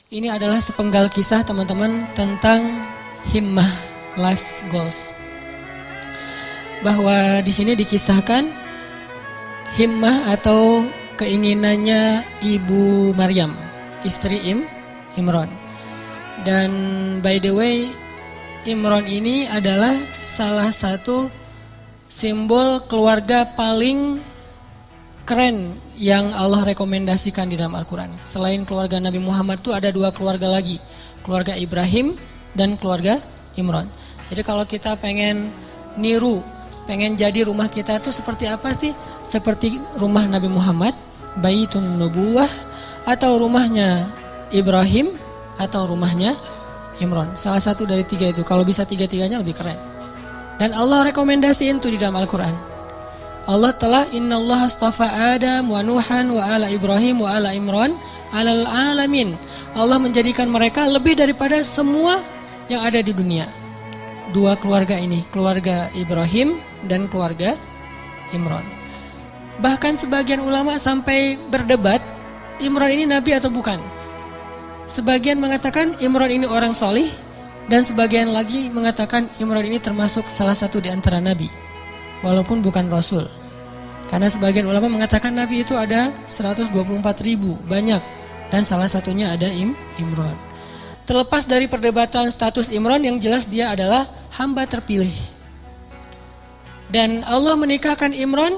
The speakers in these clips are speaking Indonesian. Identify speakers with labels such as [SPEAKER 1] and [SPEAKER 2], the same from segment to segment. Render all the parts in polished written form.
[SPEAKER 1] Ini adalah sepenggal kisah teman-teman tentang himmah life goals. Bahwa di sini dikisahkan himmah atau keinginannya Ibu Maryam, istri Imran. Dan by the way, Imran ini adalah salah satu simbol keluarga paling keren yang Allah rekomendasikan di dalam Al-Quran. Selain keluarga Nabi Muhammad itu ada dua keluarga lagi, keluarga Ibrahim dan keluarga Imran. Jadi kalau kita pengen niru, pengen jadi rumah kita itu seperti apa sih? Seperti rumah Nabi Muhammad, Baitun Nubuwah, atau rumahnya Ibrahim, atau rumahnya Imran. Salah satu dari tiga itu. Kalau bisa tiga-tiganya lebih keren. Dan Allah rekomendasiin itu di dalam Al-Quran. Allah telah innallaha astafa Adam wa Nuhan wa ala Ibrahim wa ala Imran alal alamin. Allah menjadikan mereka lebih daripada semua yang ada di dunia. Dua keluarga ini, keluarga Ibrahim dan keluarga Imran. Bahkan sebagian ulama sampai berdebat, Imran ini nabi atau bukan. Sebagian mengatakan Imran ini orang solih, dan sebagian lagi mengatakan Imran ini termasuk salah satu di antara nabi, walaupun bukan rasul. Karena sebagian ulama mengatakan nabi itu ada 124.000, banyak, dan salah satunya ada Imran. Terlepas dari perdebatan status Imran, yang jelas dia adalah hamba terpilih. Dan Allah menikahkan Imran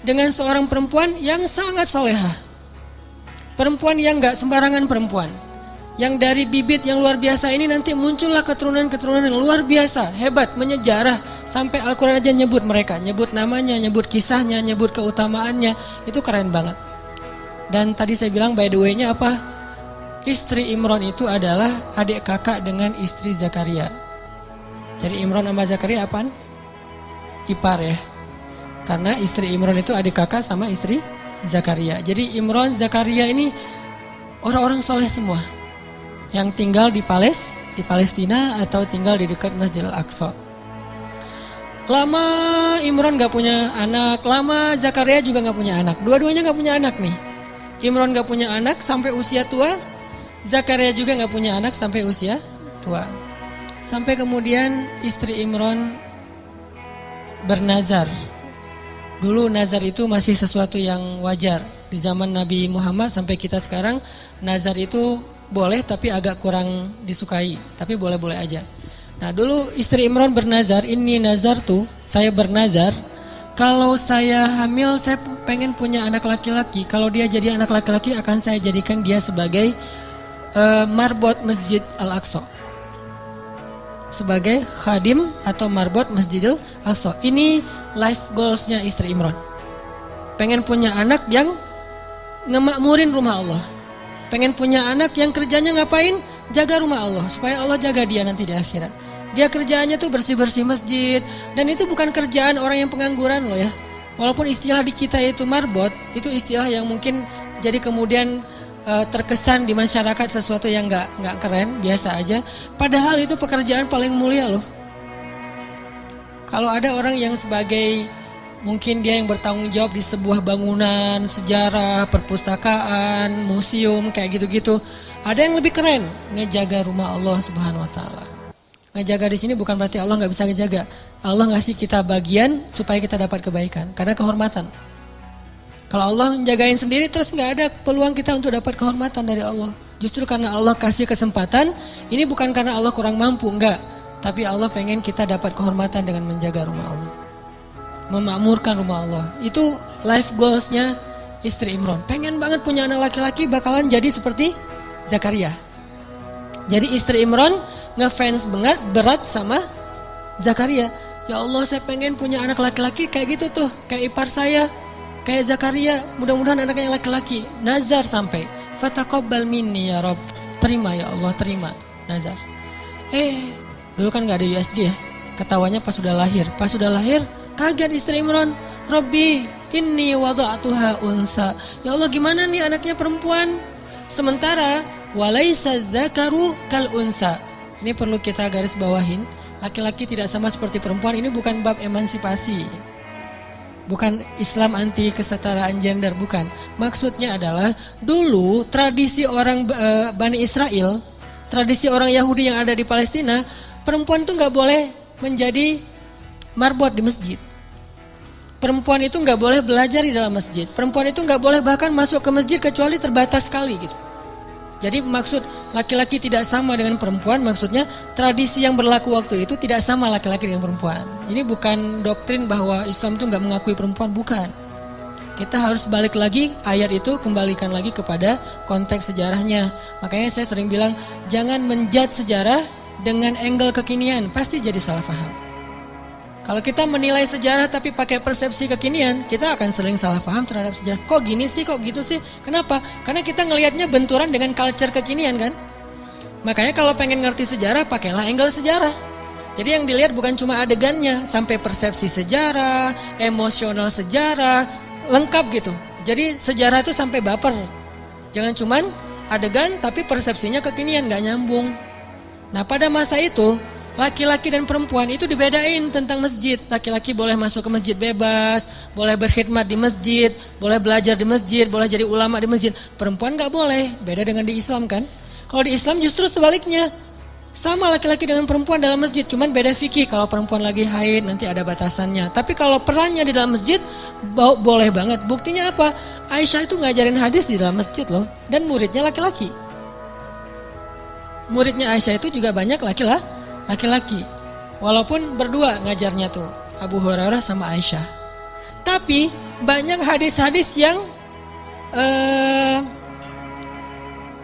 [SPEAKER 1] dengan seorang perempuan yang sangat solehah. Perempuan yang gak sembarangan perempuan. Yang dari bibit yang luar biasa ini nanti muncullah keturunan-keturunan yang luar biasa, hebat, menyejarah. Sampai Al-Quran aja nyebut mereka, nyebut namanya, nyebut kisahnya, nyebut keutamaannya. Itu keren banget. Dan tadi saya bilang by the way-nya apa? Istri Imran itu adalah adik kakak dengan istri Zakaria. Jadi Imran sama Zakaria apaan? Ipar ya. Karena istri Imran itu adik kakak sama istri Zakaria. Jadi Imran, Zakaria ini orang-orang soleh semua. Yang tinggal di Palestina atau tinggal di dekat Masjidil Aqsa. Lama Imran gak punya anak, lama Zakaria juga gak punya anak. Dua-duanya gak punya anak nih. Imran gak punya anak sampai usia tua, Zakaria juga gak punya anak sampai usia tua. Sampai kemudian istri Imran bernazar. Dulu nazar itu masih sesuatu yang wajar. Di zaman Nabi Muhammad sampai kita sekarang, nazar itu boleh tapi agak kurang disukai. Tapi boleh-boleh aja. Nah dulu istri Imran bernazar, ini nazar tuh, saya bernazar. Kalau saya hamil, saya pengen punya anak laki-laki. Kalau dia jadi anak laki-laki, akan saya jadikan dia sebagai marbot Masjid Al-Aqsa. Sebagai khadim atau marbot Masjidil Aqsa. Ini life goalsnya istri Imran. Pengen punya anak yang ngemakmurin rumah Allah. Pengen punya anak yang kerjanya ngapain? Jaga rumah Allah, supaya Allah jaga dia nanti di akhirat. Dia kerjaannya tuh bersih-bersih masjid. Dan itu bukan kerjaan orang yang pengangguran loh ya. Walaupun istilah di kita itu marbot, itu istilah yang mungkin jadi kemudian terkesan di masyarakat sesuatu yang nggak keren, biasa aja. Padahal itu pekerjaan paling mulia loh. Kalau ada orang yang sebagai mungkin dia yang bertanggung jawab di sebuah bangunan, sejarah, perpustakaan, museum, kayak gitu-gitu. Ada yang lebih keren, ngejaga rumah Allah Subhanahu Wa Taala. Ngejaga di sini bukan berarti Allah nggak bisa ngejaga. Allah ngasih kita bagian supaya kita dapat kebaikan, karena kehormatan. Kalau Allah menjagain sendiri terus nggak ada peluang kita untuk dapat kehormatan dari Allah. Justru karena Allah kasih kesempatan, ini bukan karena Allah kurang mampu, enggak. Tapi Allah pengen kita dapat kehormatan dengan menjaga rumah Allah. Memakmurkan rumah Allah. Itu life goalsnya istri Imran. Pengen banget punya anak laki-laki bakalan jadi seperti Zakaria. Jadi istri Imran ngefans banget berat sama Zakaria. Ya Allah, saya pengen punya anak laki-laki kayak gitu tuh, kayak ipar saya, kayak Zakaria. Mudah-mudahan anaknya laki-laki. Nazar sampai fataqabbal minni ya Rabb. Terima ya Allah, terima nazar. Dulu kan gak ada USG ya. Ketawanya pas sudah lahir. Pas sudah lahir kaget istri Imran. Rabbi inni wada'tuha unsa. Ya Allah, gimana nih anaknya perempuan? Sementara walaysa dzakaru kal unsa. Ini perlu kita garis bawahin. Laki-laki tidak sama seperti perempuan. Ini bukan bab emansipasi. Bukan Islam anti kesetaraan gender, bukan. Maksudnya adalah dulu tradisi orang Bani Israel, tradisi orang Yahudi yang ada di Palestina, perempuan itu nggak boleh menjadi marbot di masjid. Perempuan itu nggak boleh belajar di dalam masjid. Perempuan itu nggak boleh bahkan masuk ke masjid kecuali terbatas sekali gitu. Jadi maksud laki-laki tidak sama dengan perempuan, maksudnya tradisi yang berlaku waktu itu tidak sama laki-laki dengan perempuan. Ini bukan doktrin bahwa Islam itu nggak mengakui perempuan, bukan. Kita harus balik lagi ayat itu, kembalikan lagi kepada konteks sejarahnya. Makanya saya sering bilang, jangan menjudge sejarah dengan angle kekinian, pasti jadi salah paham. Kalau kita menilai sejarah tapi pakai persepsi kekinian, kita akan sering salah paham terhadap sejarah. Kok gini sih, kok gitu sih? Kenapa? Karena kita ngelihatnya benturan dengan culture kekinian kan? Makanya kalau pengen ngerti sejarah, pakailah angle sejarah. Jadi yang dilihat bukan cuma adegannya, sampai persepsi sejarah, emosional sejarah, lengkap gitu. Jadi sejarah itu sampai baper. Jangan cuman adegan tapi persepsinya kekinian, gak nyambung. Nah pada masa itu, laki-laki dan perempuan itu dibedain tentang masjid. Laki-laki boleh masuk ke masjid bebas, boleh berkhidmat di masjid, boleh belajar di masjid, boleh jadi ulama di masjid. Perempuan gak boleh, beda dengan di Islam kan. Kalau di Islam justru sebaliknya, sama laki-laki dengan perempuan dalam masjid, cuman beda fikih. Kalau perempuan lagi haid nanti ada batasannya. Tapi kalau perannya di dalam masjid, boleh banget. Buktinya apa? Aisyah itu ngajarin hadis di dalam masjid loh, dan muridnya laki-laki. Muridnya Aisyah itu juga banyak laki-laki, walaupun berdua ngajarnya tuh Abu Hurairah sama Aisyah. Tapi banyak hadis-hadis yang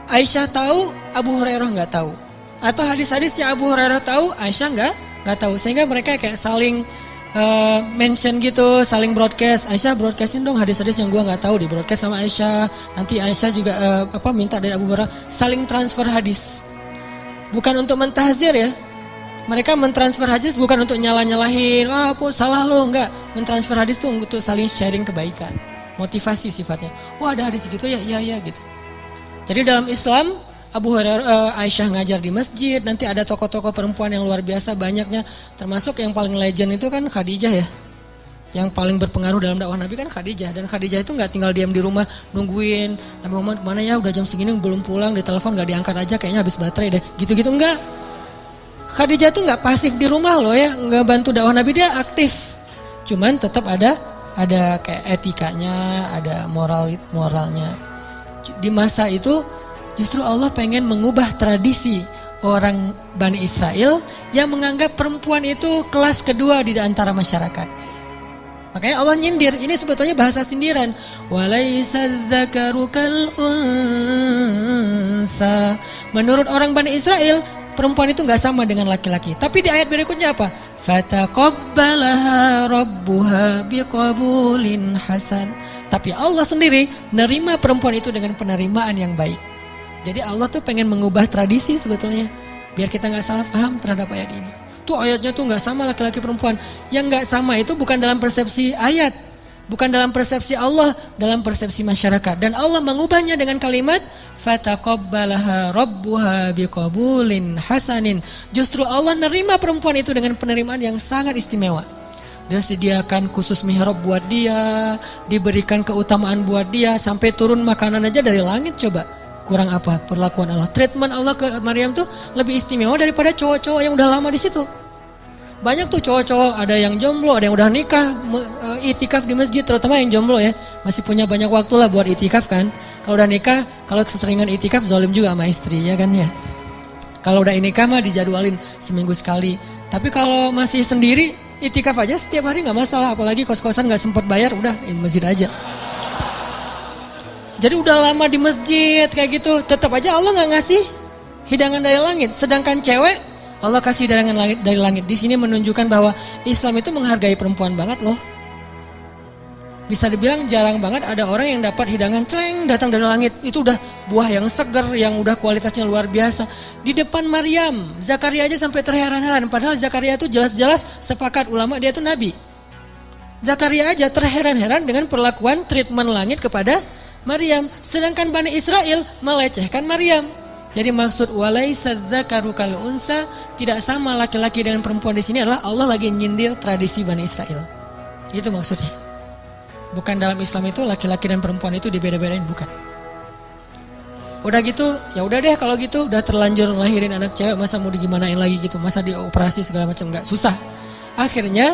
[SPEAKER 1] Aisyah tahu, Abu Hurairah nggak tahu, atau hadis-hadis yang Abu Hurairah tahu, Aisyah nggak tahu, sehingga mereka kayak saling mention gitu, saling broadcast. Aisyah broadcastin dong hadis-hadis yang gua nggak tahu, di broadcast sama Aisyah. Nanti Aisyah juga minta dari Abu Hurairah, saling transfer hadis, bukan untuk mentahzir ya. Mereka mentransfer hadis bukan untuk nyalah-nyalahin, salah lo, enggak. Mentransfer hadis itu untuk saling sharing kebaikan, motivasi sifatnya. Ada hadis gitu ya, iya gitu. Jadi dalam Islam, Abu Hurairah, Aisyah ngajar di masjid, nanti ada tokoh-tokoh perempuan yang luar biasa banyaknya, termasuk yang paling legend itu kan Khadijah ya. Yang paling berpengaruh dalam dakwah Nabi kan Khadijah, dan Khadijah itu nggak tinggal diam di rumah nungguin Nabi Muhammad kemana ya, udah jam segini belum pulang, di telepon nggak diangkat aja, kayaknya habis baterai deh, gitu-gitu enggak. Khadijah tuh nggak pasif di rumah loh ya, nggak bantu dakwah Nabi, dia aktif. Cuman tetap ada kayak etikanya, ada moralnya. Di masa itu justru Allah pengen mengubah tradisi orang Bani Israel yang menganggap perempuan itu kelas kedua di antara masyarakat. Makanya Allah nyindir, ini sebetulnya bahasa sindiran. Walaysa dzakaru kal unsa. Menurut orang Bani Israel, perempuan itu nggak sama dengan laki-laki. Tapi di ayat berikutnya apa? Fataqabbalaha rabbuha biqabulin hasan. Tapi Allah sendiri nerima perempuan itu dengan penerimaan yang baik. Jadi Allah tuh pengen mengubah tradisi sebetulnya, biar kita nggak salah paham terhadap ayat ini. Tuh ayatnya tuh nggak sama laki-laki perempuan. Yang nggak sama itu bukan dalam persepsi ayat, bukan dalam persepsi Allah, dalam persepsi masyarakat. Dan Allah mengubahnya dengan kalimat fataqabbalaha rabbuha biqabulin hasanin. Justru Allah nerima perempuan itu dengan penerimaan yang sangat istimewa. Dia sediakan khusus mihrab buat dia, diberikan keutamaan buat dia, sampai turun makanan aja dari langit. Coba kurang apa perlakuan Allah? Treatment Allah ke Maryam tuh lebih istimewa daripada cowok-cowok yang udah lama di situ. Banyak tuh cowok-cowok, ada yang jomblo, ada yang udah nikah, itikaf di masjid, terutama yang jomblo ya, masih punya banyak waktu lah buat itikaf kan. Kalau udah nikah, kalau keseringan itikaf zalim juga sama istri ya kan ya. Kalau udah nikah mah dijadwalin seminggu sekali. Tapi kalau masih sendiri, itikaf aja setiap hari nggak masalah. Apalagi kos-kosan nggak sempat bayar, udah di masjid aja. Jadi udah lama di masjid kayak gitu, tetap aja Allah nggak ngasih hidangan dari langit. Sedangkan cewek, Allah kasih hidangan dari langit. Di sini menunjukkan bahwa Islam itu menghargai perempuan banget loh. Bisa dibilang jarang banget ada orang yang dapat hidangan celeng datang dari langit. Itu udah buah yang segar, yang udah kualitasnya luar biasa. Di depan Maryam, Zakaria aja sampai terheran-heran. Padahal Zakaria itu jelas-jelas sepakat ulama dia itu nabi. Zakaria aja terheran-heran dengan perlakuan treatment langit kepada Maryam. Sedangkan Bani Israel melecehkan Maryam. Jadi maksud walaisa dzakaru kal unsa, tidak sama laki-laki dengan perempuan di sini adalah Allah lagi nyindir tradisi Bani Israel. Itu maksudnya. Bukan dalam Islam itu laki-laki dan perempuan itu dibeda-bedain, bukan. Udah gitu, ya udah deh kalau gitu, udah terlanjur lahirin anak cewek, masa mau digimanain lagi gitu, masa dioperasi segala macam, enggak, susah. Akhirnya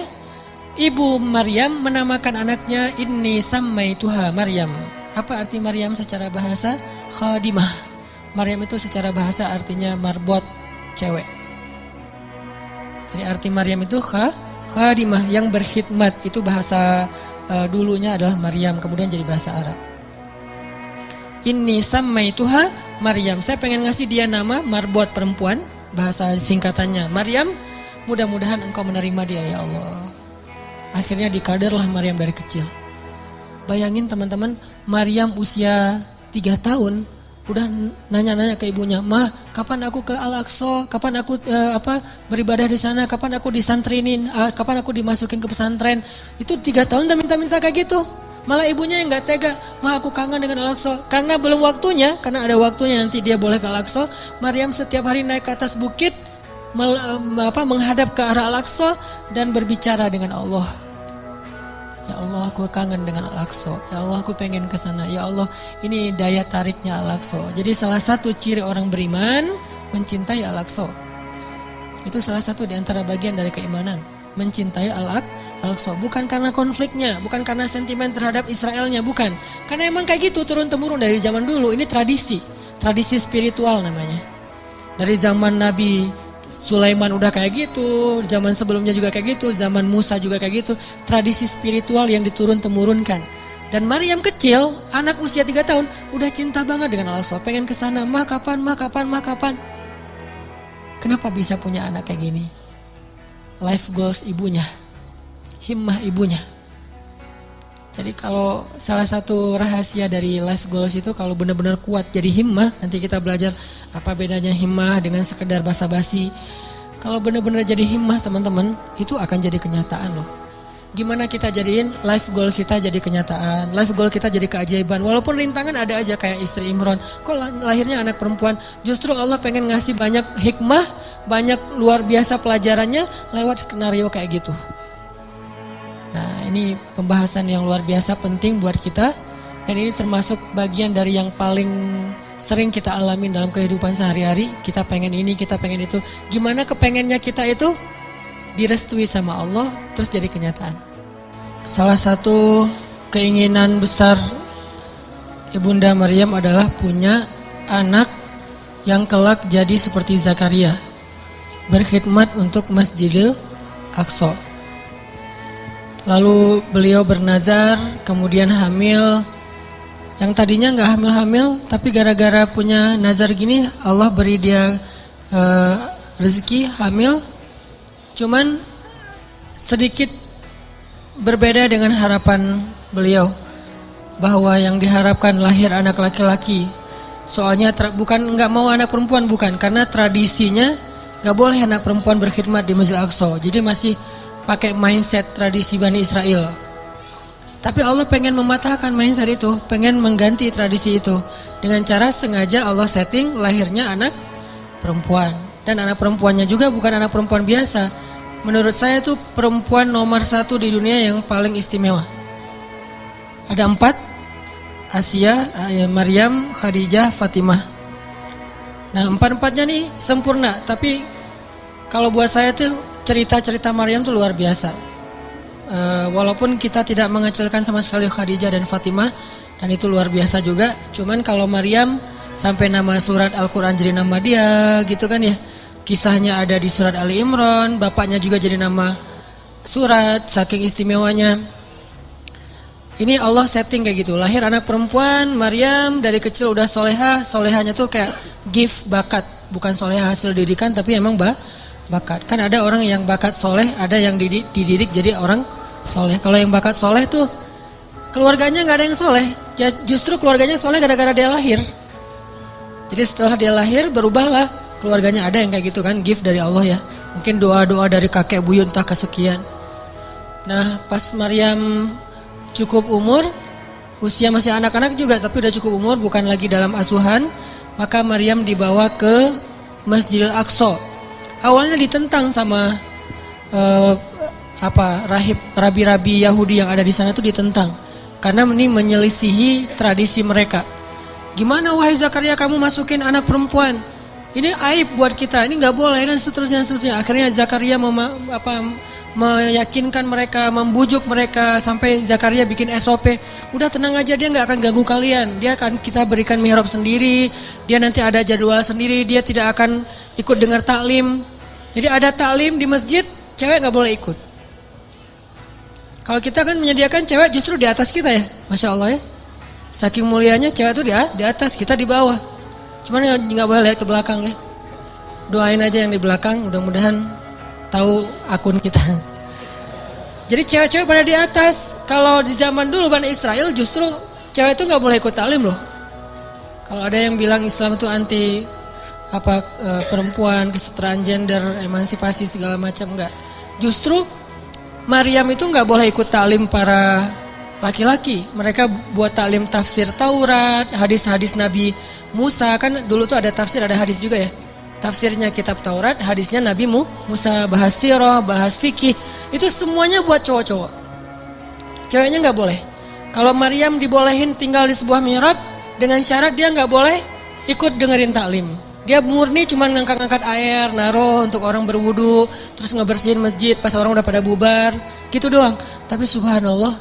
[SPEAKER 1] ibu Maryam menamakan anaknya Inni Sammaituha Maryam. Apa arti Maryam secara bahasa? Khadimah. Maryam itu secara bahasa artinya marbot, cewek. Jadi arti Maryam itu khadimah, yang berkhidmat. Itu bahasa dulunya adalah Maryam, kemudian jadi bahasa Arab. Inni sammaituha Maryam. Saya pengen ngasih dia nama marbot, perempuan, bahasa singkatannya Maryam. Mudah-mudahan engkau menerima dia ya Allah. Akhirnya dikaderlah Maryam dari kecil. Bayangin teman-teman, Maryam usia 3 tahun udah nanya-nanya ke ibunya, "Mah, kapan aku ke Al-Aqsa? Kapan aku beribadah di sana? Kapan aku disantrinin? Kapan aku dimasukin ke pesantren?" Itu 3 tahun udah minta-minta kayak gitu. Malah ibunya yang nggak tega, "Mah, aku kangen dengan Al-Aqsa." Karena belum waktunya, karena ada waktunya nanti dia boleh ke Al-Aqsa. Maryam setiap hari naik ke atas bukit, menghadap ke arah Al-Aqsa dan berbicara dengan Allah. Ya Allah, aku kangen dengan Al-Aqsa. Ya Allah, aku pengen ke sana. Ya Allah, ini daya tariknya Al-Aqsa. Jadi salah satu ciri orang beriman mencintai Al-Aqsa. Itu salah satu di antara bagian dari keimanan, mencintai Al-Aqsa. Bukan karena konfliknya, bukan karena sentimen terhadap Israelnya, bukan. Karena emang kayak gitu turun-temurun dari zaman dulu. Ini tradisi spiritual namanya. Dari zaman Nabi Sulaiman udah kayak gitu, zaman sebelumnya juga kayak gitu, zaman Musa juga kayak gitu. Tradisi spiritual yang diturun-temurunkan. Dan Maryam kecil, anak usia 3 tahun, udah cinta banget dengan Al-Aqsa, pengen ke sana. Mah kapan? Kenapa bisa punya anak kayak gini? Life goals ibunya, himmah ibunya. Jadi kalau salah satu rahasia dari life goals itu, kalau benar-benar kuat jadi himmah, nanti kita belajar apa bedanya himmah dengan sekedar basa-basi. Kalau benar-benar jadi himmah teman-teman, itu akan jadi kenyataan loh. Gimana kita jadiin life goal kita jadi kenyataan, life goal kita jadi keajaiban. Walaupun rintangan ada aja, kayak istri Imron, kok lahirnya anak perempuan. Justru Allah pengen ngasih banyak hikmah, banyak luar biasa pelajarannya lewat skenario kayak gitu. Nah, ini pembahasan yang luar biasa penting buat kita. Dan ini termasuk bagian dari yang paling sering kita alamin dalam kehidupan sehari-hari. Kita pengen ini, kita pengen itu. Gimana kepengennya kita itu direstui sama Allah, terus jadi kenyataan. Salah satu keinginan besar Ibunda Maryam adalah punya anak yang kelak jadi seperti Zakaria, berkhidmat untuk Masjidil Aqsa. Lalu beliau bernazar, kemudian hamil. Yang tadinya gak hamil-hamil, tapi gara-gara punya nazar gini, Allah beri dia rezeki hamil. Cuman sedikit berbeda dengan harapan beliau, bahwa yang diharapkan lahir anak laki-laki. Soalnya bukan gak mau anak perempuan, bukan. Karena tradisinya gak boleh anak perempuan berkhidmat di Masjid Aqsa. Jadi masih pakai mindset tradisi Bani Israel. Tapi Allah pengen mematahkan mindset itu, pengen mengganti tradisi itu dengan cara sengaja Allah setting lahirnya anak perempuan. Dan anak perempuannya juga bukan anak perempuan biasa. Menurut saya itu perempuan nomor 1 di dunia yang paling istimewa. Ada 4, Asia, Maryam, Khadijah, Fatimah. Nah, 4-4-nya nih sempurna. Tapi kalau buat saya tuh cerita-cerita Maryam tuh luar biasa. Walaupun kita tidak mengecilkan sama sekali Khadijah dan Fatimah, dan itu luar biasa juga. Cuman kalau Maryam sampai nama surat Al-Quran jadi nama dia gitu kan ya. Kisahnya ada di surat Ali Imran, bapaknya juga jadi nama surat, saking istimewanya. Ini Allah setting kayak gitu. Lahir anak perempuan, Maryam dari kecil udah solehah. Solehahnya tuh kayak gift, bakat. Bukan solehah hasil didikan, tapi emang bakat. Kan ada orang yang bakat soleh, ada yang dididik jadi orang soleh. Kalau yang bakat soleh tuh keluarganya gak ada yang soleh. Justru keluarganya soleh gara-gara dia lahir. Jadi setelah dia lahir berubahlah keluarganya. Ada yang kayak gitu kan, gift dari Allah ya. Mungkin doa-doa dari kakek buyut entah kesekian. Nah, pas Maryam cukup umur, usia masih anak-anak juga, tapi udah cukup umur, bukan lagi dalam asuhan, maka Maryam dibawa ke Masjidil Aqsa. Awalnya ditentang sama rabi-rabi Yahudi yang ada di sana, tuh ditentang. Karena ini menyelisihi tradisi mereka. Gimana wahai Zakaria kamu masukin anak perempuan? Ini aib buat kita, ini nggak boleh dan seterusnya. Akhirnya Zakaria meyakinkan mereka, membujuk mereka sampai Zakaria bikin SOP. Udah tenang aja, dia nggak akan ganggu kalian. Dia akan kita berikan mihrab sendiri. Dia nanti ada jadwal sendiri. Dia tidak akan ikut dengar taklim. Jadi ada taklim di masjid, cewek nggak boleh ikut. Kalau kita kan menyediakan cewek justru di atas kita ya, masya Allah ya. Saking mulianya cewek itu di atas, kita di bawah. Cuman nggak boleh lihat ke belakang ya. Doain aja yang di belakang, mudah-mudahan tahu akun kita. Jadi cewek-cewek pada di atas. Kalau di zaman dulu Bani Israel justru cewek itu nggak boleh ikut taklim loh. Kalau ada yang bilang Islam itu anti perempuan, kesetaraan gender, emansipasi segala macam, enggak. Justru Maryam itu nggak boleh ikut taklim para laki-laki. Mereka buat taklim tafsir Taurat, hadis-hadis Nabi Musa, kan dulu tuh ada tafsir, ada hadis juga ya. Tafsirnya kitab Taurat, hadisnya Nabi Musa, bahas sirah, bahas fikih. Itu semuanya buat cowok-cowok. Ceweknya nggak boleh. Kalau Maryam dibolehin tinggal di sebuah mihrab dengan syarat dia nggak boleh ikut dengerin taklim. Dia murni cuma ngangkat-ngangkat air, naruh untuk orang berwudu, terus ngebersihin masjid pas orang udah pada bubar, gitu doang. Tapi subhanallah,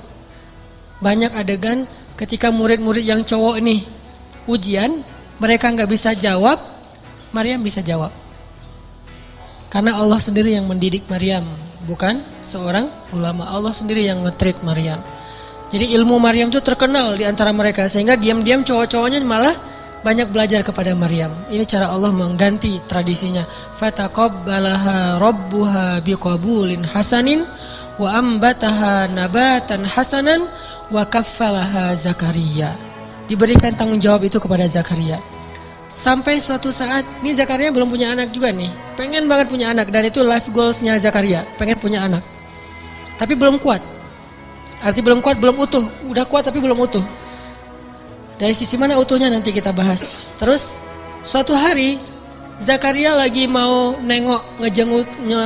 [SPEAKER 1] banyak adegan ketika murid-murid yang cowok ini ujian, mereka nggak bisa jawab, Maryam bisa jawab. Karena Allah sendiri yang mendidik Maryam, bukan seorang ulama. Allah sendiri yang nge-treat Maryam. Jadi ilmu Maryam itu terkenal di antara mereka, sehingga diam-diam cowok-cowoknya malah banyak belajar kepada Maryam. Ini cara Allah mengganti tradisinya. Fataqabbalaha rabbuha biqabulin hasanin wa ambataha nabatan hasanan wa kaffalaha Zakaria. Diberikan tanggung jawab itu kepada Zakaria. Sampai suatu saat, ini Zakaria belum punya anak juga nih. Pengen banget punya anak, dan itu life goals-nya Zakaria, pengen punya anak. Tapi belum kuat. Arti belum kuat, belum utuh. Udah kuat tapi belum utuh. Dari sisi mana utuhnya nanti kita bahas. Terus suatu hari Zakaria lagi mau nengok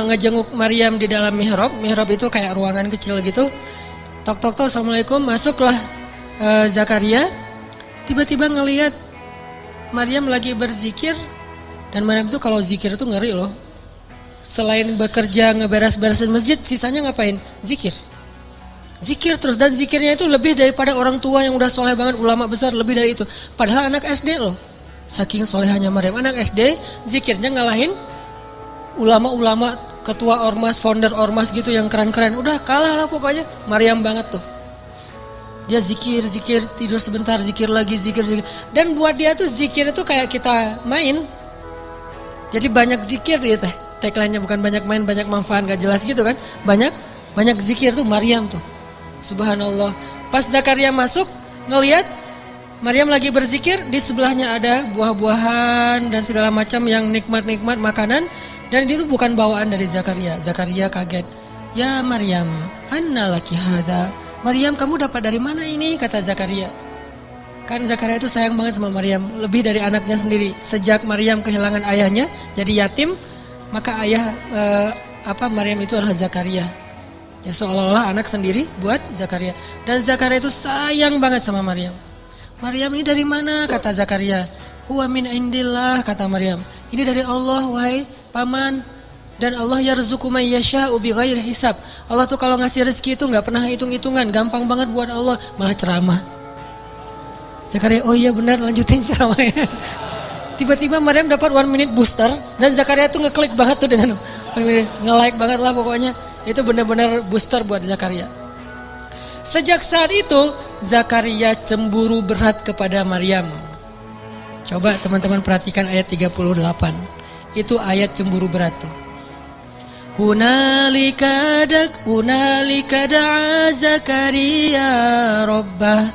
[SPEAKER 1] ngejenguk Maryam di dalam mihrab. Mihrab itu kayak ruangan kecil gitu. Tok tok tok, assalamualaikum. Masuklah Zakaria. Tiba-tiba ngelihat Maryam lagi berzikir. Dan Maryam itu kalau zikir itu ngeri loh. Selain bekerja ngeberes-beresin masjid, sisanya ngapain? Zikir. Zikir terus, dan zikirnya itu lebih daripada orang tua yang udah soleh banget, ulama besar, lebih dari itu. Padahal anak SD loh. Saking solehannya Maryam, anak SD zikirnya ngalahin ulama-ulama, ketua ormas, founder ormas gitu yang keren-keren. Udah kalah lah pokoknya. Maryam banget tuh. Dia zikir, tidur sebentar, zikir lagi, zikir. Dan buat dia tuh zikir itu kayak kita main. Jadi banyak zikir dia teh. Tagline-nya bukan banyak main, banyak manfaat, gak jelas gitu kan. Banyak zikir tuh Maryam tuh. Subhanallah. Pas Zakaria masuk, ngelihat Maryam lagi berzikir, di sebelahnya ada buah-buahan dan segala macam yang nikmat-nikmat makanan, dan itu bukan bawaan dari Zakaria. Zakaria kaget. Ya Maryam, anna laki hadza? Maryam, kamu dapat dari mana ini? Kata Zakaria. Kan Zakaria itu sayang banget sama Maryam, lebih dari anaknya sendiri. Sejak Maryam kehilangan ayahnya, jadi yatim, maka ayah Maryam itu adalah Zakaria. Ya seolah-olah anak sendiri buat Zakaria. Dan Zakaria itu sayang banget sama Maryam. Maryam, ini dari mana? Kata Zakaria. Huwa min indillah, kata Maryam. Ini dari Allah, wahai paman. Dan Allah yarzuqu may yasha'u bighairi hisab. Allah tuh kalau ngasih rezeki itu enggak pernah hitung-hitungan, gampang banget buat Allah, malah ceramah. Zakaria, oh iya benar, lanjutin ceramahnya. Tiba-tiba Maryam dapat 1 minute booster, dan Zakaria tuh ngeklik banget tuh dengan nge-like banget lah pokoknya. Itu benar-benar booster buat Zakaria. Sejak saat itu Zakaria cemburu berat kepada Maryam. Coba teman-teman perhatikan ayat 38. Itu ayat cemburu berat tuh. Hunalika da'a Zakaria rabbah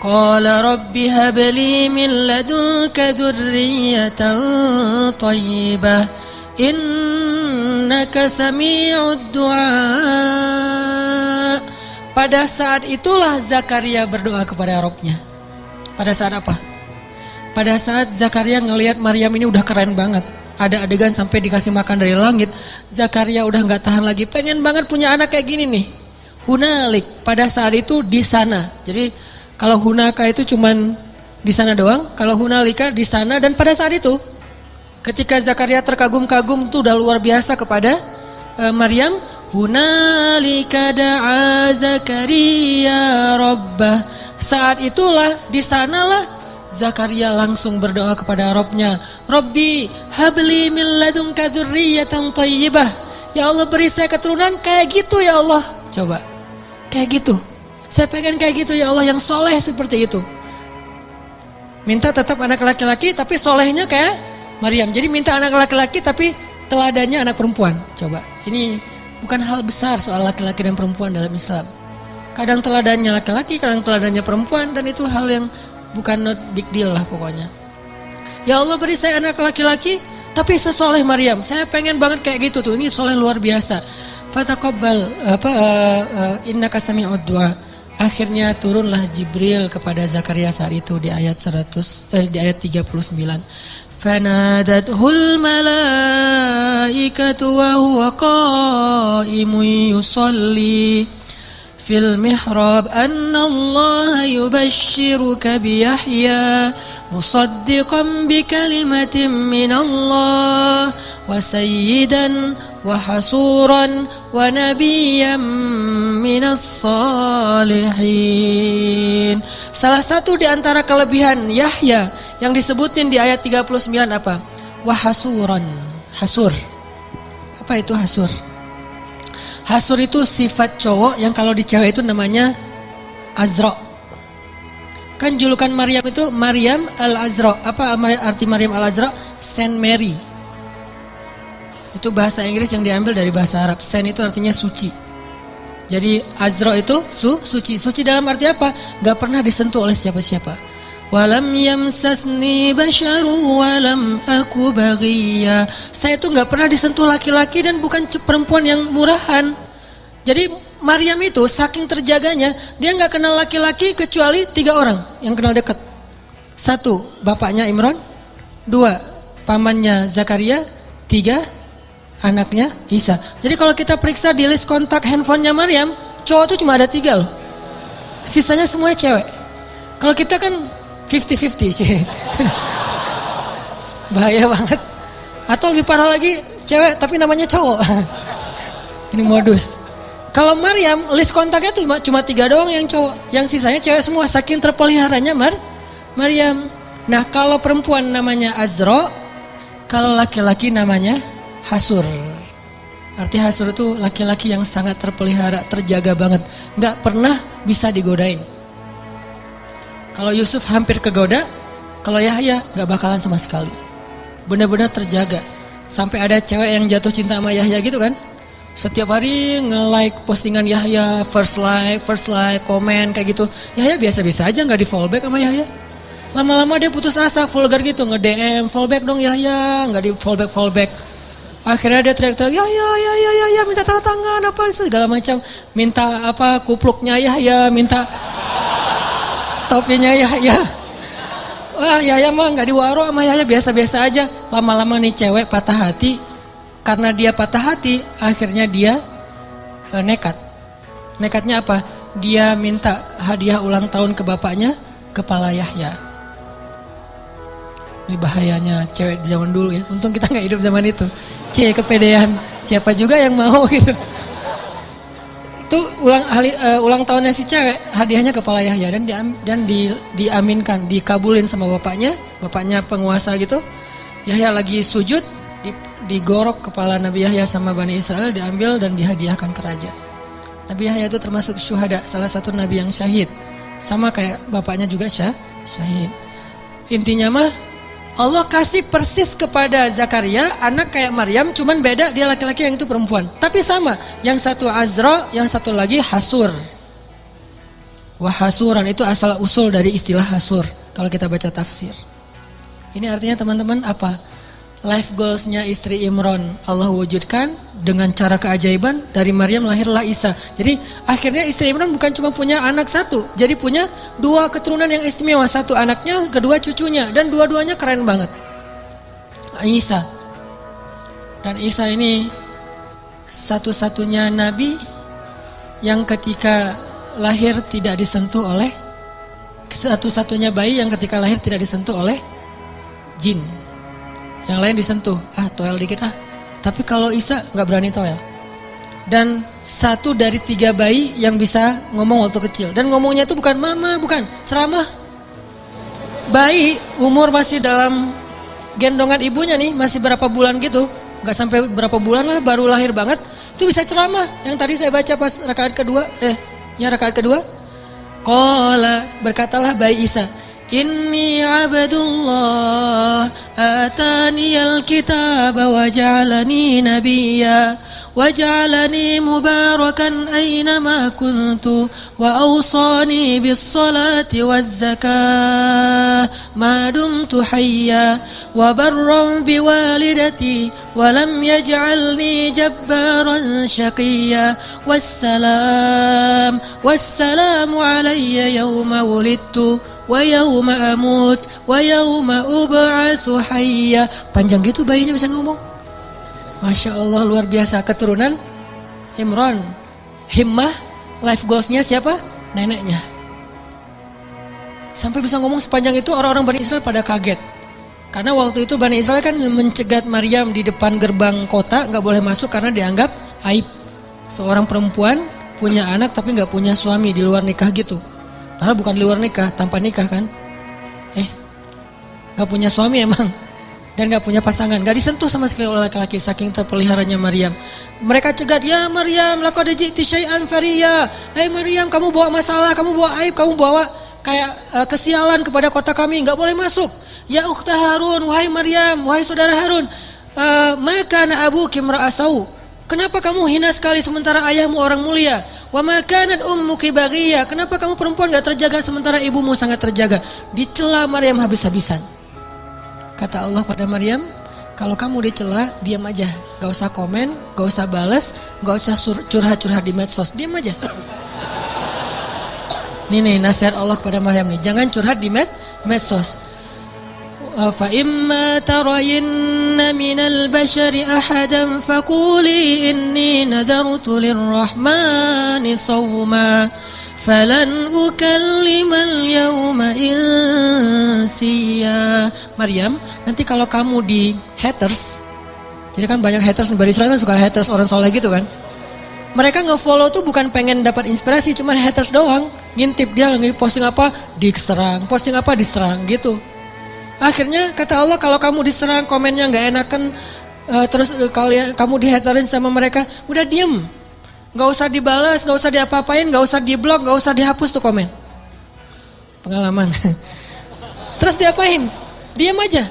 [SPEAKER 1] qala rabbi habli min ladunka dzurriyyatan thayyibah innaka sami'ud du'a. Pada saat itulah Zakaria berdoa kepada Rabbnya. Pada saat apa? Pada saat Zakaria ngelihat Maryam ini udah keren banget. Ada adegan sampai dikasih makan dari langit. Zakaria udah gak tahan lagi, pengen banget punya anak kayak gini nih. hunalik, pada saat itu di sana. Jadi kalau hunaka itu cuman di sana doang, kalau hunalika di sana dan pada saat itu ketika Zakaria terkagum-kagum itu udah luar biasa kepada Maryam, hunalika da'a Zakaria rabbah. Saat itulah di sanalah Zakaria langsung berdoa kepada Rabbnya, Rabbi habli min ladunka dzurriyyatan thayyibah. Ya Allah, beri saya keturunan kayak gitu ya Allah. Coba, kayak gitu. Saya pengen kayak gitu ya Allah, yang soleh seperti itu. Minta tetap anak laki-laki tapi solehnya kayak Maryam. Jadi minta anak laki-laki tapi teladannya anak perempuan. Coba, ini bukan hal besar soal laki-laki dan perempuan dalam Islam. Kadang teladannya laki-laki, kadang teladannya perempuan, dan itu hal yang bukan not big deal lah pokoknya. Ya Allah, beri saya anak laki-laki tapi sesoleh Maryam. Saya pengen banget kayak gitu tuh. Ini soleh luar biasa. Fataqabbal innaka sami'ud du'a. Akhirnya turunlah Jibril kepada Zakaria saat itu di ayat 39. Fanadathul malaikatu wa huwa qa'imun yusalli fil mihrab anna Allah yubashshiruka bi Yahya musaddiqan bi kalimatin min Allah wa sayyidan wa hasuran wa nabiyyan minas salihin. Salah satu di antara kelebihan Yahya yang disebutin di ayat 39 apa? Wa hasuran. Hasur. Apa itu hasur? Hasur itu sifat cowok yang kalau di cewek itu namanya Azra. Kan julukan Maryam itu Maryam al-Azra. Apa arti Maryam al-Azra? Saint Mary. Itu bahasa Inggris yang diambil dari bahasa Arab. Saint itu artinya suci. Jadi Azra itu suci. Suci dalam arti apa? Gak pernah disentuh oleh siapa-siapa. Walam yamsasni basyaru walam aku baghiya. Saya itu gak pernah disentuh laki-laki dan bukan perempuan yang murahan. Jadi Maryam itu saking terjaganya, dia gak kenal laki-laki kecuali 3 orang yang kenal dekat. 1, bapaknya Imran. 2, pamannya Zakaria. 3, anaknya Isa. Jadi kalau kita periksa di list kontak handphonenya Maryam, cowok itu cuma ada 3 loh. Sisanya semuanya cewek. Kalau kita kan 50-50. Bahaya banget. Atau lebih parah lagi, cewek tapi namanya cowok. Ini modus. Kalau Maryam, list kontaknya tuh cuma 3 doang yang cowok. Yang sisanya cewek semua, saking terpeliharanya Maryam. Nah, kalau perempuan namanya Azra, kalau laki-laki namanya Hasur. Arti Hasur itu laki-laki yang sangat terpelihara, terjaga banget. Gak pernah bisa digodain. Kalau Yusuf hampir kegoda, kalau Yahya gak bakalan sama sekali. Benar-benar terjaga. Sampai ada cewek yang jatuh cinta sama Yahya gitu kan. Setiap hari nge-like postingan Yahya, first like, komen kayak gitu. Yahya biasa-biasa aja, gak di fallback sama Yahya. Lama-lama dia putus asa, vulgar gitu, nge-DM, fallback dong Yahya, gak di fallback. Akhirnya dia teriak-teriak, ya, minta tanda tangan, apa segala macam. Minta apa, kupluknya Yahya, minta topinya Yahya. Wah, Yahya mah gak diwaro sama Yahya, biasa-biasa aja. Lama-lama nih cewek patah hati. Karena dia patah hati, akhirnya dia nekat. Nekatnya apa? Dia minta hadiah ulang tahun ke bapaknya, kepala Yahya. Ini bahayanya cewek di zaman dulu ya. Untung kita gak hidup zaman itu. Kepedean. Siapa juga yang mau gitu. Itu ulang tahunnya si cewek, hadiahnya kepala Yahya dan diaminkan, dikabulin sama bapaknya penguasa gitu. Yahya lagi sujud, digorok kepala Nabi Yahya sama Bani Israel, diambil dan dihadiahkan ke raja. Nabi Yahya itu termasuk syuhada, salah satu nabi yang syahid. Sama kayak bapaknya juga syahid. Intinya mah Allah kasih persis kepada Zakaria anak kayak Maryam, cuman beda dia laki-laki, yang itu perempuan. Tapi sama, yang satu Azra, yang satu lagi Hasur. Wah, hasuran itu asal usul dari istilah hasur kalau kita baca tafsir. Ini artinya teman-teman apa? Life goalsnya istri Imran Allah wujudkan dengan cara keajaiban. Dari Maryam lahirlah Isa. Jadi akhirnya istri Imran bukan cuma punya anak satu, jadi punya 2 keturunan yang istimewa. 1 anaknya, kedua cucunya, dan dua-duanya keren banget. Isa. Dan Isa ini satu-satunya nabi yang ketika lahir tidak disentuh oleh, satu-satunya bayi yang ketika lahir tidak disentuh oleh jin. Yang lain disentuh, toel dikit Tapi kalau Isa nggak berani toel. Dan 1 dari 3 bayi yang bisa ngomong waktu kecil. Dan ngomongnya itu bukan mama, bukan ceramah. Bayi umur masih dalam gendongan ibunya nih, masih berapa bulan gitu, nggak sampai berapa bulan lah, baru lahir banget, itu bisa ceramah. Yang tadi saya baca pas rakaat kedua, rakaat kedua, qala, berkatalah bayi Isa, inni abdullah ataniyal kitaba wa ja'alani nabiyya wa ja'alani mubarakan aynama kuntu wa awsani bis salati waz zakah ma dumtu hayya wa barran bi walidati wa lam yaj'alni jabbaran shaqiyya wassalamu alayya yawma wulidtu wa yawma amut wa yawma ub'atsu hayya. Panjang gitu bayinya bisa ngomong. Masya Allah, luar biasa. Keturunan Imran. Himmah, life goalsnya siapa? Neneknya. Sampai bisa ngomong sepanjang itu, orang-orang Bani Israel pada kaget. Karena waktu itu Bani Israel kan mencegat Maryam di depan gerbang kota, gak boleh masuk karena dianggap aib. Seorang perempuan punya anak tapi gak punya suami, di luar nikah gitu. Padahal bukan di luar nikah, tanpa nikah kan. Gak punya suami emang. Dan gak punya pasangan, gak disentuh sama sekali oleh laki-laki, saking terpeliharanya Maryam. Mereka cegat, ya Maryam, laqad ji'ti syai'an fariya. Hai Maryam, kamu bawa masalah, kamu bawa aib, kamu bawa kayak kesialan kepada kota kami, gak boleh masuk. Ya ukhta Harun, wahai Maryam, wahai saudara Harun, maka na abuki imra'asau. Kenapa kamu hina sekali sementara ayahmu orang mulia? Wa ma kanat ummuki baghiyah. Kenapa kamu perempuan gak terjaga sementara ibumu sangat terjaga? Dicela Maryam habis-habisan. Kata Allah pada Maryam, kalau kamu dicela, diam aja. Gak usah komen, gak usah balas, gak usah curhat-curhat di medsos. Diam aja. Nih nasihat Allah kepada Maryam nih. Jangan curhat di medsos. Fa imma tarayinna minal bashari ahadan faquli inni nadartu lirrahmani sawma falan ukallimal yawma insiya. Maryam, nanti kalau kamu di haters, jadi kan banyak haters, Bani Israel kan suka haters orang soleh gitu kan. Mereka nge-follow tuh bukan pengen dapat inspirasi, cuma haters doang. Ngintip dia lagi posting apa, diserang, posting apa diserang gitu. Akhirnya kata Allah, kalau kamu diserang, komennya gak enakan, terus kamu dihaterin sama mereka, udah diem. Gak usah dibalas, gak usah diapa-apain, gak usah di-blok, gak usah dihapus tuh komen. Pengalaman. Terus diapain? Diam aja.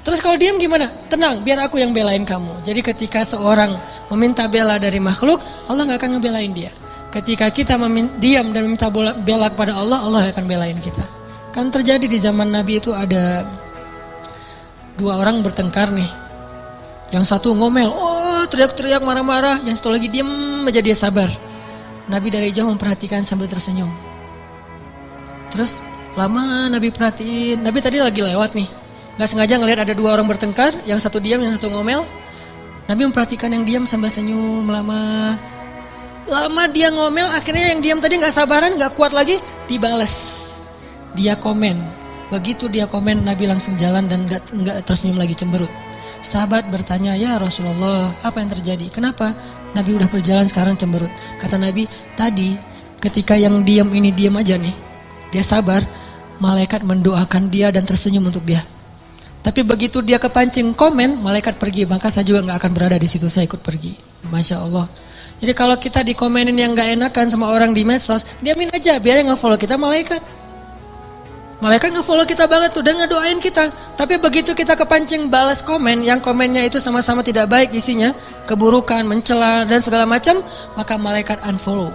[SPEAKER 1] Terus kalau diam gimana? Tenang, biar aku yang belain kamu. Jadi ketika seorang meminta bela dari makhluk, Allah gak akan ngebelain dia. Ketika kita diam dan meminta bela kepada Allah, Allah akan belain kita. Kan terjadi di zaman Nabi itu ada 2 orang bertengkar nih. Yang satu ngomel, teriak-teriak marah-marah. Yang satu lagi diam aja, dia sabar. Nabi dari jauh memperhatikan sambil tersenyum. Terus lama Nabi perhatiin, Nabi tadi lagi lewat nih, gak sengaja ngelihat ada 2 orang bertengkar, yang satu diam, yang satu ngomel. Nabi memperhatikan yang diam sambil senyum lama dia ngomel, akhirnya yang diam tadi gak sabaran, gak kuat lagi, dibales. Dia komen. Begitu dia komen, Nabi langsung jalan dan gak tersenyum lagi, cemberut. Sahabat bertanya, ya Rasulullah, apa yang terjadi? Kenapa Nabi udah berjalan sekarang cemberut? Kata Nabi, tadi ketika yang diam ini diam aja nih, dia sabar, malaikat mendoakan dia dan tersenyum untuk dia. Tapi begitu dia kepancing komen, malaikat pergi, maka saya juga gak akan berada di situ, saya ikut pergi. Masya Allah. Jadi kalau kita dikomenin yang gak enakan sama orang di medsos, diamin aja, biar yang nge-follow kita malaikat. Malaikat nge-follow kita banget tuh dan ngedoain kita. Tapi begitu kita kepancing balas komen, yang komennya itu sama-sama tidak baik isinya, keburukan, mencela dan segala macam, maka malaikat unfollow.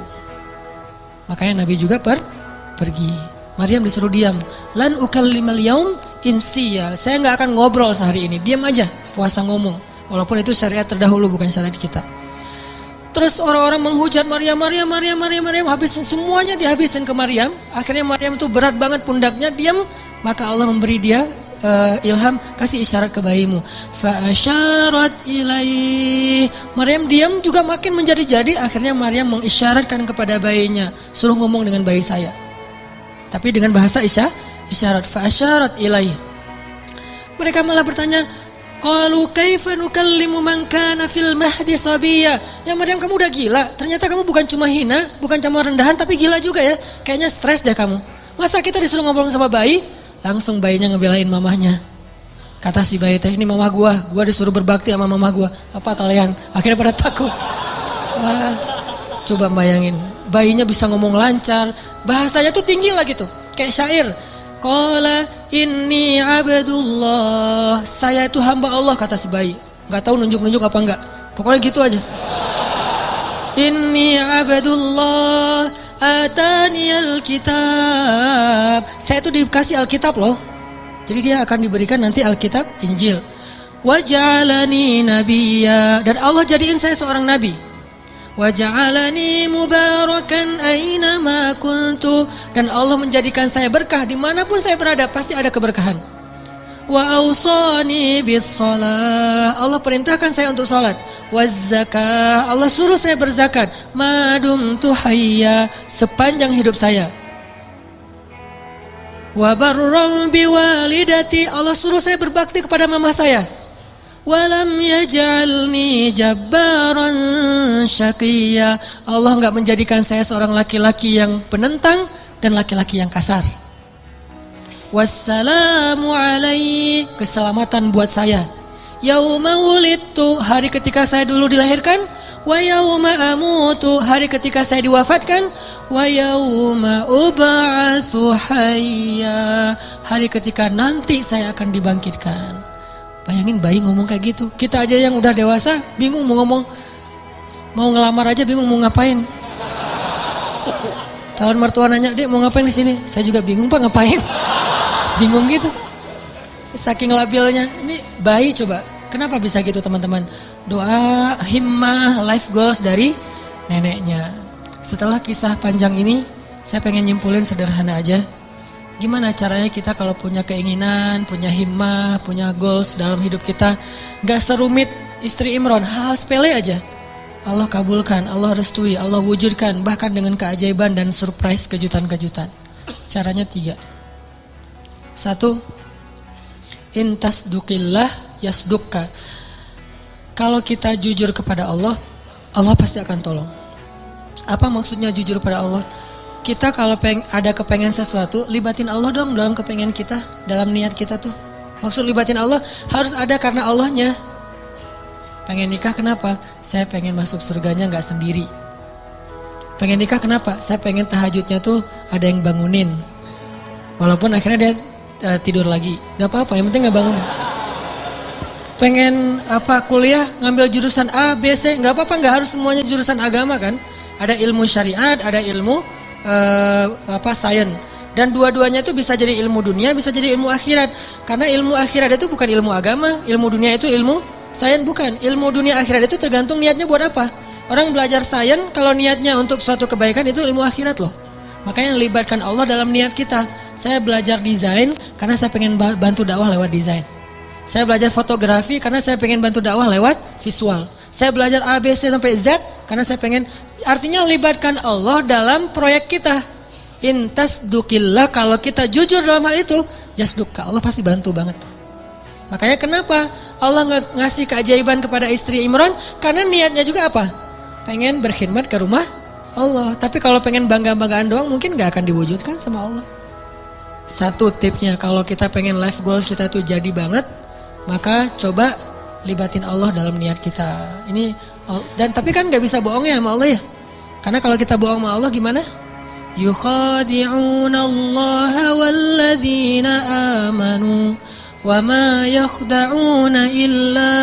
[SPEAKER 1] Makanya Nabi juga pergi. Maryam disuruh diam. Lan ukallimal yaum insiya. Saya nggak akan ngobrol sehari ini. Diam aja, puasa ngomong. Walaupun itu syariat terdahulu, bukan syariat kita. Terus orang-orang menghujat Maryam, habis semuanya dihabisin ke Maryam. Akhirnya Maryam itu berat banget pundaknya, diam. Maka Allah memberi dia ilham, kasih isyarat ke bayimu. Fa asyarat ilaih. Maryam diam juga makin menjadi-jadi. Akhirnya Maryam mengisyaratkan kepada bayinya, suruh ngomong dengan bayi saya, tapi dengan bahasa isyarat. Fa asyarat ilaih. Mereka malah bertanya, qalu kaifa nukallimu man kana fil mahdi sabiyya. Ya Maryam, kamu udah gila. Ternyata kamu bukan cuma hina, bukan cuma rendahan, tapi gila juga ya. Kayaknya stres deh kamu. Masa kita disuruh ngobrol sama bayi? Langsung bayinya ngebelain mamahnya. Kata si bayi teh, ini mama gua disuruh berbakti sama mama gua. Apa kalian? Akhirnya pada takut. Wah, coba bayangin, bayinya bisa ngomong lancar, bahasanya tuh tinggi lah gitu, kayak syair. Qala inni abdullah, saya itu hamba Allah, kata si bayi. Gak tahu nunjuk-nunjuk apa enggak, pokoknya gitu aja. Inni abdullah atani alkitab, saya itu dikasih alkitab loh. Jadi dia akan diberikan nanti alkitab Injil. Waj'alani nabiyya, dan Allah jadiin saya seorang nabi. Waj'alani mubarakan aynama kuntu, dan Allah menjadikan saya berkah dimanapun saya berada, pasti ada keberkahan. Wa awsani bis shalah, Allah perintahkan saya untuk salat. Waz zakah, Allah suruh saya berzakat. Madumtu hayya, sepanjang hidup saya. Wa barram biwalidati, Allah suruh saya berbakti kepada mama saya. Walam yaj'alni jabbaran syaqiyya, Allah enggak menjadikan saya seorang laki-laki yang penentang dan laki-laki yang kasar. Wassalamu alaihi, keselamatan buat saya. Yauma wulidtu, hari ketika saya dulu dilahirkan. Wa yauma amutu, hari ketika saya diwafatkan. Wa yauma ub'atsu hayya, hari ketika nanti saya akan dibangkitkan. Bayangin bayi ngomong kayak gitu. Kita aja yang udah dewasa bingung mau ngomong, mau ngelamar aja bingung mau ngapain. Calon mertua nanya, "Dek, mau ngapain di sini?" Saya juga bingung, Pak, ngapain? Bingung gitu. Saking labilnya. Ini bayi coba. Kenapa bisa gitu, teman-teman? Doa, himmah, life goals dari neneknya. Setelah kisah panjang ini, saya pengen nyimpulin sederhana aja. Gimana caranya kita kalau punya keinginan, punya himmah, punya goals dalam hidup kita, gak serumit istri Imran, hal sepele aja. Allah kabulkan, Allah restui, Allah wujudkan, bahkan dengan keajaiban dan surprise, kejutan-kejutan. Caranya 3. 1, intasdukillah yasdukka. Kalau kita jujur kepada Allah, Allah pasti akan tolong. Apa maksudnya jujur pada Allah? Kita kalau ada kepengen sesuatu, libatin Allah dong dalam kepengen kita, dalam niat kita tuh. Maksud libatin Allah harus ada karena Allahnya. Pengen nikah kenapa? Saya pengen masuk surganya gak sendiri. Pengen nikah kenapa? Saya pengen tahajudnya tuh ada yang bangunin. Walaupun akhirnya dia tidur lagi, gak apa-apa, yang penting gak bangunin. Pengen kuliah ngambil jurusan A, B, C, gak apa-apa, gak harus semuanya jurusan agama kan. Ada ilmu syariat, ada ilmu sains, dan dua-duanya itu bisa jadi ilmu dunia, bisa jadi ilmu akhirat. Karena ilmu akhirat itu bukan ilmu agama, ilmu dunia itu ilmu sains bukan. Ilmu dunia akhirat itu tergantung niatnya buat apa. Orang belajar sains kalau niatnya untuk suatu kebaikan itu ilmu akhirat loh. Makanya libatkan Allah dalam niat kita. Saya belajar desain karena saya pengen bantu dakwah lewat desain. Saya belajar fotografi karena saya pengen bantu dakwah lewat visual. Saya belajar A, B, C sampai Z karena saya pengen. Artinya libatkan Allah dalam proyek kita. Intasdukillah, kalau kita jujur dalam hal itu, yasdukka, Allah pasti bantu banget. Makanya kenapa Allah ngasih keajaiban kepada istri Imran? Karena niatnya juga apa? Pengen berkhidmat ke rumah Allah. Tapi kalau pengen bangga-banggaan doang mungkin gak akan diwujudkan sama Allah. 1 tipsnya, kalau kita pengen life goals kita tuh jadi banget, maka coba libatin Allah dalam niat kita. Dan tapi kan gak bisa bohong ya sama Allah ya. Karena kalau kita bohong sama Allah gimana? Yukhadi'una Allah walladzina amanu wa ma yakhda'una illa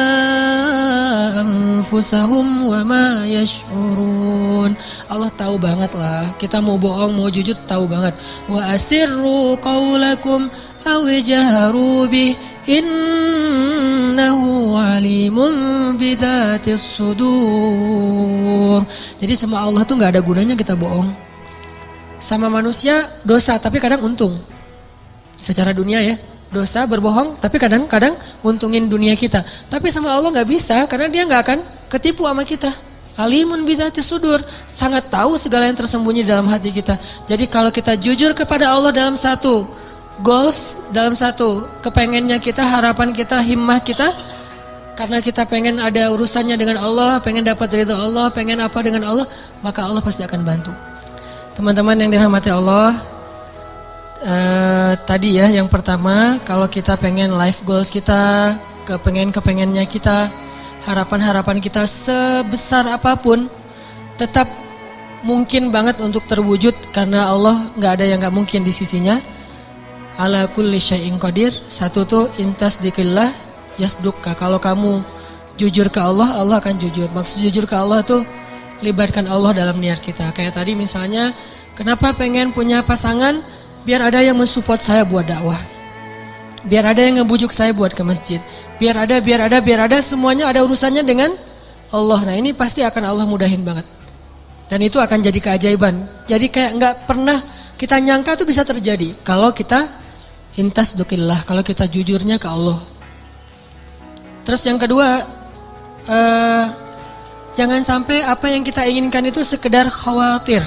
[SPEAKER 1] anfusahum wa ma yash'urun. Allah tahu banget lah. Kita mau bohong, mau jujur tahu banget. Wa asirru qawlakum aw jaharu bih innahu alimun bidzatis sudur. Jadi sama Allah tuh gak ada gunanya kita bohong. Sama manusia dosa tapi kadang untung. Secara dunia ya. dosa, berbohong, tapi kadang-kadang nguntungin dunia kita. Tapi sama Allah nggak bisa, karena dia nggak akan ketipu sama kita. Alimun bidzati sudur, sangat tahu segala yang tersembunyi dalam hati kita. Jadi kalau kita jujur kepada Allah dalam satu goals, dalam satu kepengennya kita, harapan kita, himmah kita, karena kita pengen ada urusannya dengan Allah, pengen dapat ridho Allah, pengen apa dengan Allah, maka Allah pasti akan bantu. Teman-teman yang dirahmati Allah, tadi ya yang pertama, kalau kita pengen life goals kita, kepengennya kita, harapan-harapan kita sebesar apapun, tetap mungkin banget untuk terwujud karena Allah nggak ada yang nggak mungkin di sisinya. Ala kulli syai'in qadir. Satu tuh intas dikillah yasdukka. Kalau kamu jujur ke Allah, Allah akan jujur. Maksud jujur ke Allah tuh libatkan Allah dalam niat kita. Kayak tadi misalnya, kenapa pengen punya pasangan? Biar ada yang mensupport saya buat dakwah. Biar ada yang ngebujuk saya buat ke masjid. Biar ada, semuanya ada urusannya dengan Allah. Nah ini pasti akan Allah mudahin banget. Dan itu akan jadi keajaiban. Jadi kayak nggak pernah kita nyangka tuh bisa terjadi. Kalau kita intas dukillah, kalau kita jujurnya ke Allah. Terus yang kedua, jangan sampai apa yang kita inginkan itu sekedar khawatir.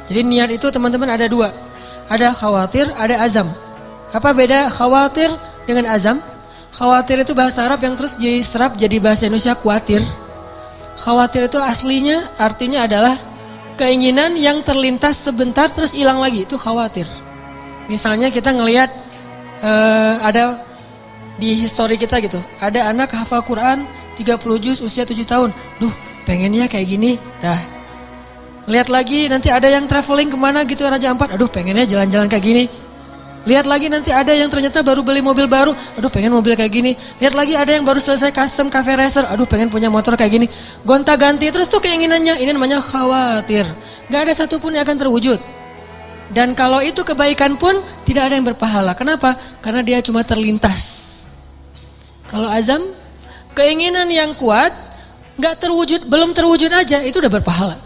[SPEAKER 1] Jadi niat itu teman-teman ada dua. Ada khawatir, ada azam. Apa beda khawatir dengan azam? Khawatir itu bahasa Arab yang terus diserap jadi bahasa Indonesia khawatir. Khawatir itu aslinya artinya adalah keinginan yang terlintas sebentar terus hilang lagi, itu khawatir. Misalnya kita ngelihat ada di histori kita gitu, ada anak hafal Quran 30 juz usia 7 tahun. Duh, pengennya kayak gini. Dah. Lihat lagi nanti ada yang traveling kemana gitu Raja Ampat. Aduh, pengennya jalan-jalan kayak gini. Lihat lagi nanti ada yang ternyata baru beli mobil baru. Aduh, pengen mobil kayak gini. Lihat lagi ada yang baru selesai custom cafe racer. Aduh, pengen punya motor kayak gini. Gonta-ganti terus tuh keinginannya. Ini namanya khawatir. Gak ada satupun yang akan terwujud. Dan kalau itu kebaikan pun tidak ada yang berpahala. Kenapa? Karena dia cuma terlintas. Kalau azam, keinginan yang kuat, gak terwujud, belum terwujud aja, itu udah berpahala.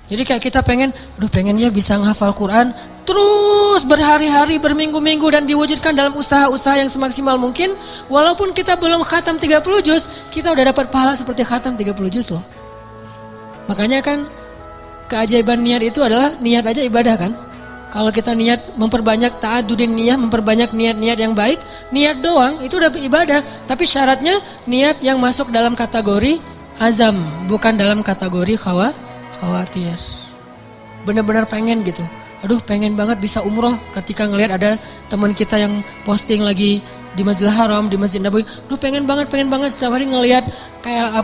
[SPEAKER 1] Jadi kayak kita pengennya bisa menghafal Quran, terus berhari-hari, berminggu-minggu dan diwujudkan dalam usaha-usaha yang semaksimal mungkin. Walaupun kita belum khatam 30 juz, kita udah dapat pahala seperti khatam 30 juz loh. Makanya kan keajaiban niat itu adalah niat aja ibadah kan. Kalau kita niat memperbanyak ta'adudin niyah, memperbanyak niat-niat yang baik, niat doang itu udah ibadah. Tapi syaratnya niat yang masuk dalam kategori azam, bukan dalam kategori khawatir. Benar-benar pengen gitu. Aduh, pengen banget bisa umroh. Ketika ngelihat ada teman kita yang posting lagi di Masjidil Haram, di Masjid Nabawi, aduh pengen banget setiap hari ngelihat kayak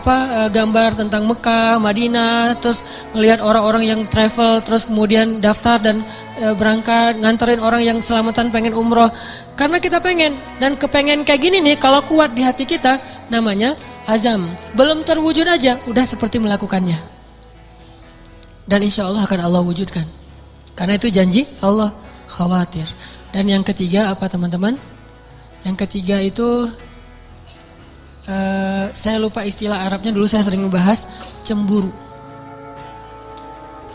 [SPEAKER 1] gambar tentang Mekah, Madinah, terus ngelihat orang-orang yang travel, terus kemudian daftar dan berangkat nganterin orang yang selamatan pengen umroh. Karena kita pengen, dan kepengen kayak gini nih kalau kuat di hati kita namanya azam. Belum terwujud aja udah seperti melakukannya. Dan insya Allah akan Allah wujudkan. Karena itu janji Allah, khawatir. Dan yang ketiga apa teman-teman? Yang ketiga itu saya lupa istilah Arabnya, dulu saya sering membahas cemburu.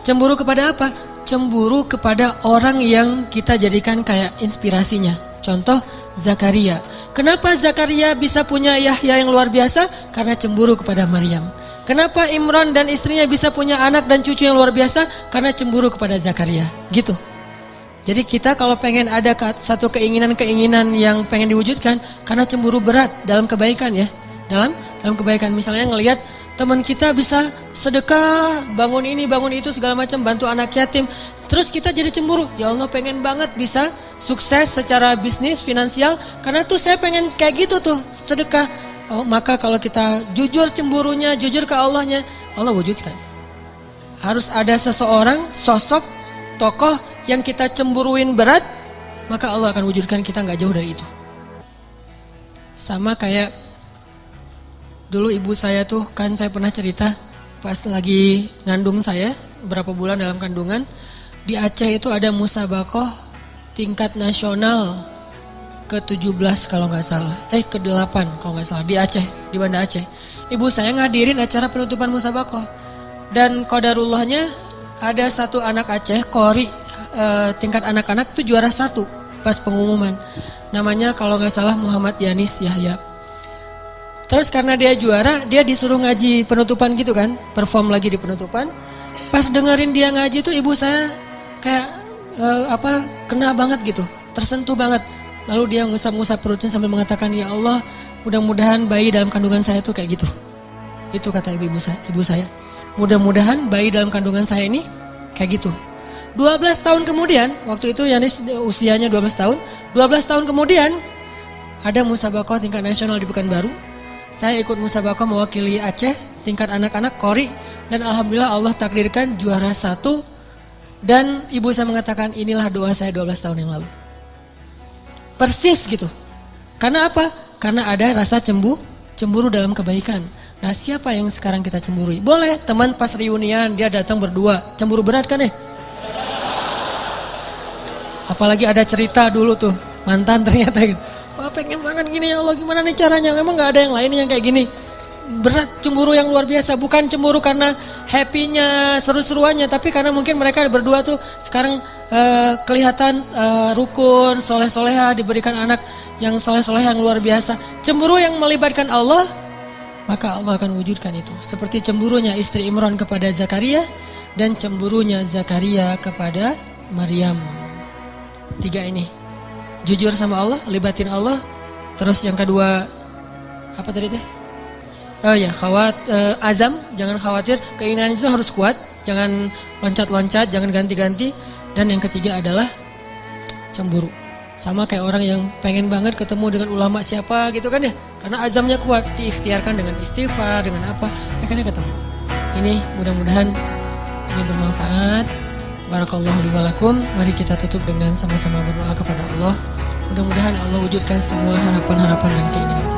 [SPEAKER 1] Cemburu kepada apa? Cemburu kepada orang yang kita jadikan kayak inspirasinya. Contoh Zakaria. Kenapa Zakaria bisa punya Yahya yang luar biasa? Karena cemburu kepada Maryam. Kenapa Imran dan istrinya bisa punya anak dan cucu yang luar biasa? Karena cemburu kepada Zakaria. Gitu. Jadi kita kalau pengen ada satu keinginan-keinginan yang pengen diwujudkan, karena cemburu berat dalam kebaikan ya. Dalam kebaikan, misalnya ngelihat teman kita bisa sedekah, bangun ini, bangun itu, segala macam, bantu anak yatim. Terus kita jadi cemburu. Ya Allah, pengen banget bisa sukses secara bisnis, finansial. Karena tuh saya pengen kayak gitu tuh, sedekah. Oh, maka kalau kita jujur cemburunya, jujur ke Allahnya, Allah wujudkan. Harus ada seseorang, sosok, tokoh yang kita cemburuin berat, maka Allah akan wujudkan kita gak jauh dari itu. Sama kayak dulu ibu saya tuh, kan saya pernah cerita pas lagi ngandung saya, berapa bulan dalam kandungan, di Aceh itu ada musabaqah tingkat nasional ke-17 kalau gak salah, ke-8 kalau gak salah, di Aceh, di Banda Aceh. Ibu saya ngadirin acara penutupan musabaqah, dan qadarullahnya ada satu anak Aceh, Qori, tingkat anak-anak tuh juara 1 pas pengumuman. namanya kalau nggak salah Muhammad Yanis Yahya. Terus karena dia juara, dia disuruh ngaji penutupan gitu kan, perform lagi di penutupan. Pas dengerin dia ngaji tuh ibu saya kayak kena banget gitu, tersentuh banget. Lalu dia ngusap-ngusap perutnya sambil mengatakan, ya Allah, mudah-mudahan bayi dalam kandungan saya tuh kayak gitu. Itu kata ibu saya. Mudah-mudahan bayi dalam kandungan saya ini kayak gitu. 12 tahun kemudian, waktu itu Yanis usianya 12 tahun. 12 tahun kemudian ada musabaqah tingkat nasional di Pekanbaru. Saya ikut musabaqah mewakili Aceh tingkat anak-anak Kori, dan alhamdulillah Allah takdirkan juara 1. Dan ibu saya mengatakan, inilah doa saya 12 tahun yang lalu. Persis gitu. Karena apa? Karena ada rasa cemburu dalam kebaikan. Nah, siapa yang sekarang kita cemburui? Boleh teman pas reunian dia datang berdua, cemburu berat kan ya? Apalagi ada cerita dulu tuh, mantan ternyata gitu. Wah, pengen banget gini ya Allah, gimana nih caranya? Memang gak ada yang lain yang kayak gini. Berat, cemburu yang luar biasa. Bukan cemburu karena happy-nya, seru-seruannya, tapi karena mungkin mereka berdua tuh sekarang kelihatan rukun, soleh-soleha, diberikan anak yang soleh-soleh yang luar biasa. Cemburu yang melibatkan Allah, maka Allah akan wujudkan itu. Seperti cemburunya istri Imran kepada Zakaria, dan cemburunya Zakaria kepada Maryam. 3 ini, jujur sama Allah, libatin Allah. Terus yang kedua, apa tadi teh? Oh ya, azam, jangan khawatir, keinginan itu harus kuat, jangan loncat-loncat, jangan ganti-ganti. Dan yang ketiga adalah cemburu. Sama kayak orang yang pengen banget ketemu dengan ulama siapa gitu kan ya, karena azamnya kuat, diikhtiarkan dengan istighfar, dengan apa, akhirnya ketemu. Ini mudah-mudahan ini bermanfaat. Barakallahu li wa lakum. Mari kita tutup dengan sama-sama berdoa kepada Allah. Mudah-mudahan Allah wujudkan semua harapan-harapan dan keinginan kita.